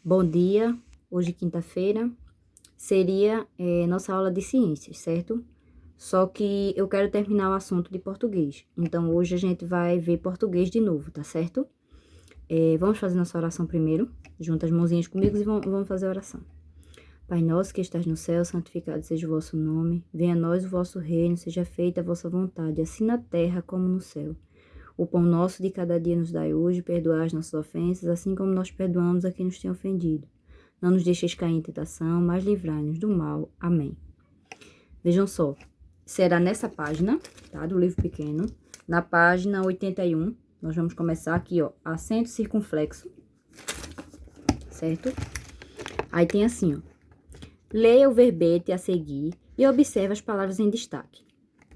Bom dia, hoje quinta-feira, seria nossa aula de ciências, certo? Só que eu quero terminar o assunto de português, então hoje a gente vai ver português de novo, tá certo? Vamos fazer nossa oração primeiro, junta as mãozinhas comigo e vamos fazer a oração. Pai nosso que estás no céu, santificado seja o vosso nome, venha a nós o vosso reino, seja feita a vossa vontade, assim na terra como no céu. O pão nosso de cada dia nos dai hoje, perdoai as nossas ofensas, assim como nós perdoamos a quem nos tem ofendido. Não nos deixeis cair em tentação, mas livrai-nos do mal. Amém. Vejam só, será nessa página, tá, do livro pequeno, na página 81, nós vamos começar aqui, ó, acento circunflexo, certo? Aí tem assim, ó, leia o verbete a seguir e observe as palavras em destaque.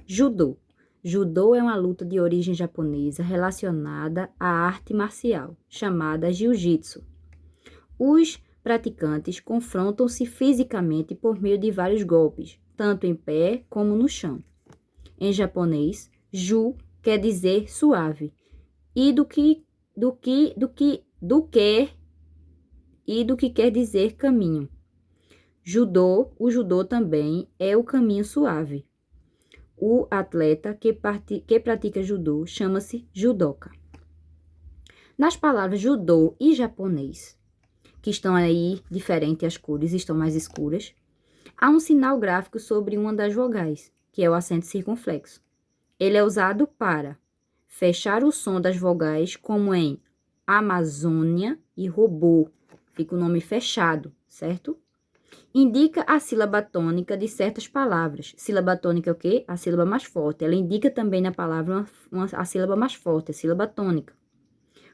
Judô. Judô é uma luta de origem japonesa relacionada à arte marcial, chamada jiu-jitsu. Os praticantes confrontam-se fisicamente por meio de vários golpes, tanto em pé como no chão. Em japonês, ju quer dizer suave, e do que quer dizer caminho. O judô também é o caminho suave. O atleta que pratica judô chama-se judoca. Nas palavras judô e japonês, que estão aí diferentes, as cores estão mais escuras, há um sinal gráfico sobre uma das vogais, que é o acento circunflexo. Ele é usado para fechar o som das vogais, como em Amazônia e robô. Fica o nome fechado, certo? Indica a sílaba tônica de certas palavras. Sílaba tônica é o quê? A sílaba mais forte. Ela indica também na palavra a sílaba mais forte, a sílaba tônica.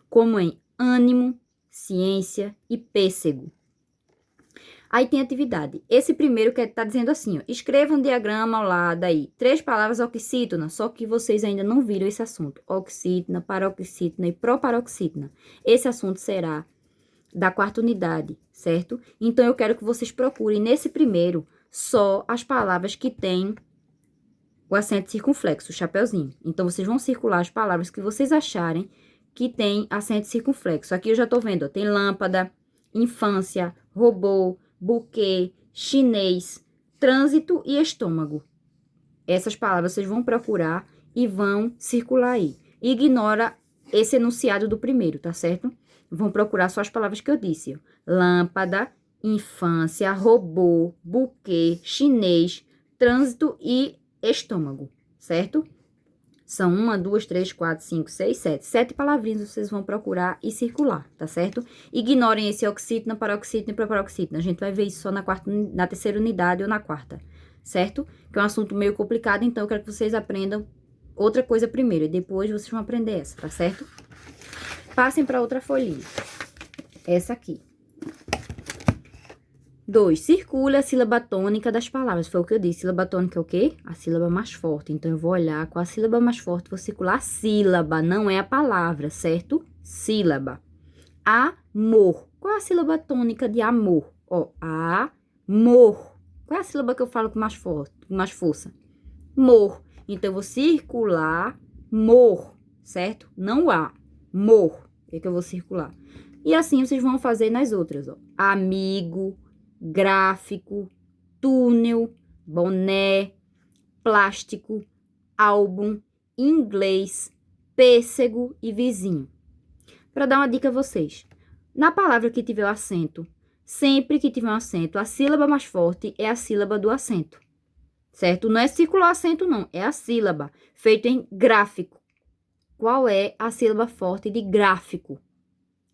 Como em ânimo, ciência e pêssego. Aí tem atividade. Esse primeiro que tá dizendo assim, ó, escreva um diagrama ao lado aí. 3 palavras oxítona, só que vocês ainda não viram esse assunto. Oxítona, paroxítona e proparoxítona. Esse assunto será da 4ª unidade, certo? Então, eu quero que vocês procurem nesse primeiro só as palavras que têm o acento circunflexo, o chapeuzinho. Então, vocês vão circular as palavras que vocês acharem que tem acento circunflexo. Aqui eu já tô vendo, ó, tem lâmpada, infância, robô, buquê, chinês, trânsito e estômago. Essas palavras vocês vão procurar e vão circular aí. Ignora esse enunciado do primeiro, tá certo? Vão procurar só as palavras que eu disse. Ó. Lâmpada, infância, robô, buquê, chinês, trânsito e estômago, certo? São 1, 2, 3, 4, 5, 6, 7. 7 palavrinhas vocês vão procurar e circular, tá certo? Ignorem esse oxítona, paroxítona e proparoxítona. A gente vai ver isso só na 3ª unidade ou na 4ª, certo? Que é um assunto meio complicado, então eu quero que vocês aprendam outra coisa primeiro e depois vocês vão aprender essa, tá certo? Passem para outra folhinha. Essa aqui. 2. Circule a sílaba tônica das palavras. Foi o que eu disse. Sílaba tônica é o quê? A sílaba mais forte. Então, eu vou olhar qual a sílaba mais forte. Vou circular a sílaba, não é a palavra, certo? Sílaba. Amor. Qual é a sílaba tônica de amor? Ó, amor. Qual é a sílaba que eu falo com mais força? Mor. Então, eu vou circular mor, certo? Não há. Mor. É que eu vou circular. E assim vocês vão fazer nas outras, ó. Amigo, gráfico, túnel, boné, plástico, álbum, inglês, pêssego e vizinho. Para dar uma dica a vocês. Na palavra que tiver o acento, sempre que tiver um acento, a sílaba mais forte é a sílaba do acento. Certo? Não é circular o acento, não. É a sílaba, feito em gráfico. Qual é a sílaba forte de gráfico?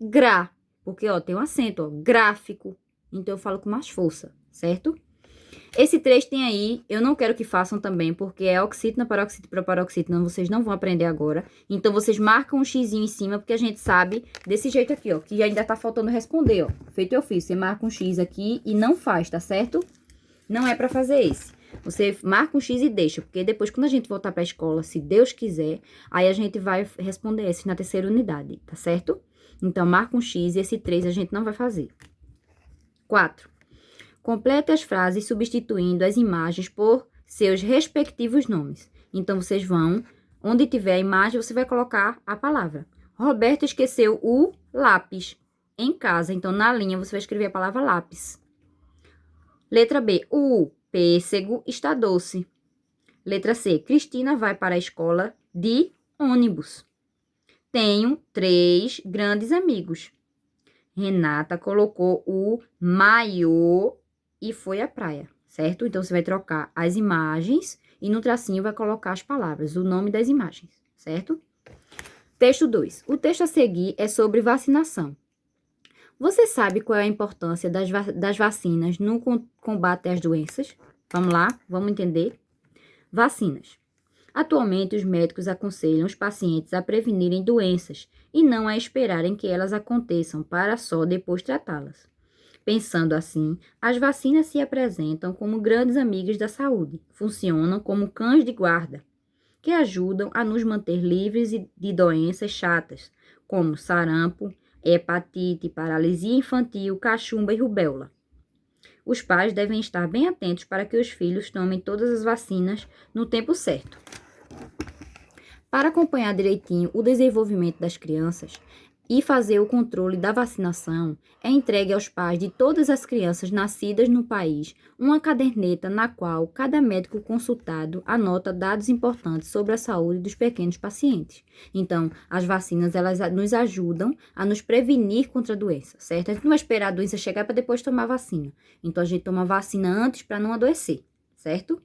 Gra. Porque, ó, tem um acento, ó. Gráfico. Então, eu falo com mais força, certo? Esse 3 tem aí, eu não quero que façam também, porque é oxítona, paroxítona e proparoxítona, vocês não vão aprender agora. Então, vocês marcam um xizinho em cima, porque a gente sabe desse jeito aqui, ó, que ainda tá faltando responder, ó. Feito eu fiz, você marca um X aqui e não faz, tá certo? Não é pra fazer esse. Você marca um X e deixa, porque depois, quando a gente voltar pra escola, se Deus quiser, aí a gente vai responder esse na 3ª unidade, tá certo? Então, marca um X e esse 3 a gente não vai fazer. 4. Complete as frases substituindo as imagens por seus respectivos nomes. Então, vocês vão, onde tiver a imagem, você vai colocar a palavra. Roberto esqueceu o lápis. em casa. Então, na linha, você vai escrever a palavra lápis. Letra B. O pêssego está doce. Letra C. Cristina vai para a escola de ônibus. Tenho 3 grandes amigos. Renata colocou o maiô e foi à praia, certo? Então, você vai trocar as imagens e no tracinho vai colocar as palavras, o nome das imagens, certo? Texto 2. O texto a seguir é sobre vacinação. Você sabe qual é a importância das vacinas no combate às doenças? Vamos lá, vamos entender. Vacinas. Atualmente, os médicos aconselham os pacientes a prevenirem doenças e não a esperarem que elas aconteçam para só depois tratá-las. Pensando assim, as vacinas se apresentam como grandes amigas da saúde, funcionam como cães de guarda, que ajudam a nos manter livres de doenças chatas, como sarampo, hepatite, paralisia infantil, cachumba e rubéola. Os pais devem estar bem atentos para que os filhos tomem todas as vacinas no tempo certo. Para acompanhar direitinho o desenvolvimento das crianças e fazer o controle da vacinação, é entregue aos pais de todas as crianças nascidas no país uma caderneta na qual cada médico consultado anota dados importantes sobre a saúde dos pequenos pacientes. Então, as vacinas, elas nos ajudam a nos prevenir contra a doença, certo? A gente não vai esperar a doença chegar para depois tomar a vacina. Então, a gente toma a vacina antes para não adoecer, certo?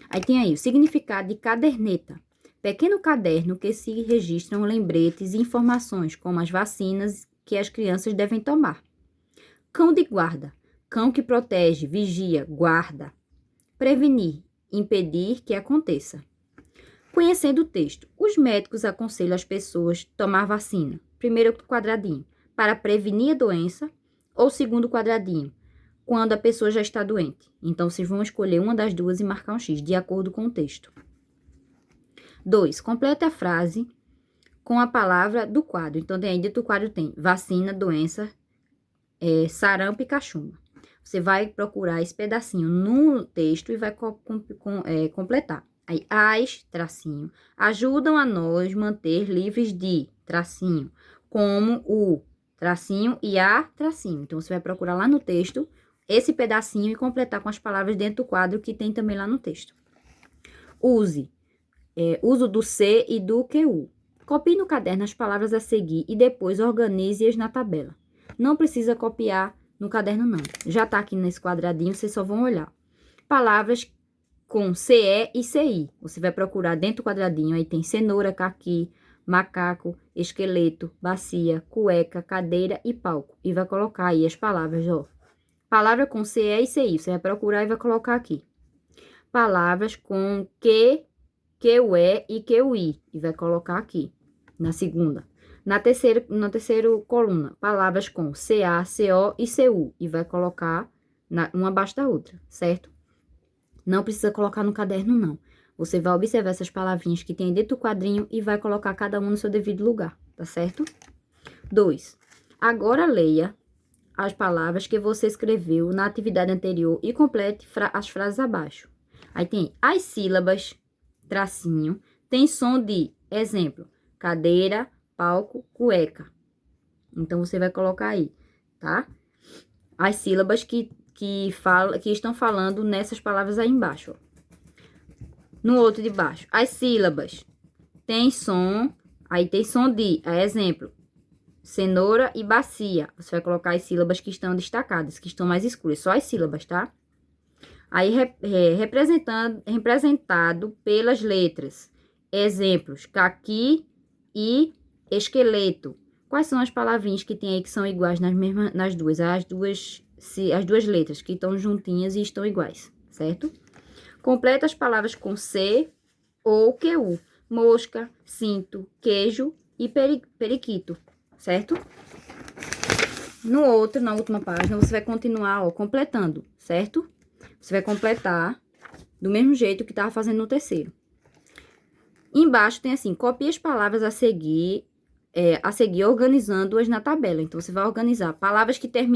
Aí tem aí o significado de caderneta. Pequeno caderno que se registram lembretes e informações, como as vacinas que as crianças devem tomar. Cão de guarda. Cão que protege, vigia, guarda. Prevenir, impedir que aconteça. Conhecendo o texto, os médicos aconselham as pessoas a tomar vacina. Primeiro quadradinho, para prevenir a doença, ou segundo quadradinho, quando a pessoa já está doente. Então, vocês vão escolher uma das duas e marcar um X, de acordo com o texto. 2. Complete a frase com a palavra do quadro. Então, dentro do quadro tem vacina, doença, sarampo e cachumba. Você vai procurar esse pedacinho no texto e vai completar. Aí, as, tracinho, ajudam a nós manter livres de, tracinho, como o, tracinho e a, tracinho. Então, você vai procurar lá no texto esse pedacinho e completar com as palavras dentro do quadro que tem também lá no texto. Use. Uso do C e do QU. Copie no caderno as palavras a seguir e depois organize-as na tabela. Não precisa copiar no caderno, não. Já está aqui nesse quadradinho, vocês só vão olhar. Palavras com CE e CI. Você vai procurar dentro do quadradinho, aí tem cenoura, caqui, macaco, esqueleto, bacia, cueca, cadeira e palco. E vai colocar aí as palavras, ó. Palavra com CE e CI. Você vai procurar e vai colocar aqui. Palavras com QE e QI, e vai colocar aqui, na segunda. Na terceira coluna, palavras com CA, CO e CU, e vai colocar uma abaixo da outra, certo? Não precisa colocar no caderno, não. Você vai observar essas palavrinhas que tem dentro do quadrinho e vai colocar cada uma no seu devido lugar, tá certo? 2. Agora leia as palavras que você escreveu na atividade anterior e complete as frases abaixo. Aí tem as sílabas, tracinho, tem som de, exemplo, cadeira, palco, cueca. Então, você vai colocar aí, tá? As sílabas que estão falando nessas palavras aí embaixo, ó. No outro de baixo, as sílabas, tem som, aí tem som de, exemplo, cenoura e bacia. Você vai colocar as sílabas que estão destacadas, que estão mais escuras, só as sílabas, tá? Aí, representado pelas letras. Exemplos, caqui e esqueleto. Quais são as palavrinhas que tem aí que são iguais nas duas? As duas letras que estão juntinhas e estão iguais, certo? Completa as palavras com C ou QU. Mosca, cinto, queijo e periquito, certo? Na última página, você vai continuar, ó, completando, certo? Você vai completar do mesmo jeito que estava fazendo no terceiro. Embaixo tem assim, copie as palavras a seguir organizando-as na tabela. Então, você vai organizar palavras que terminam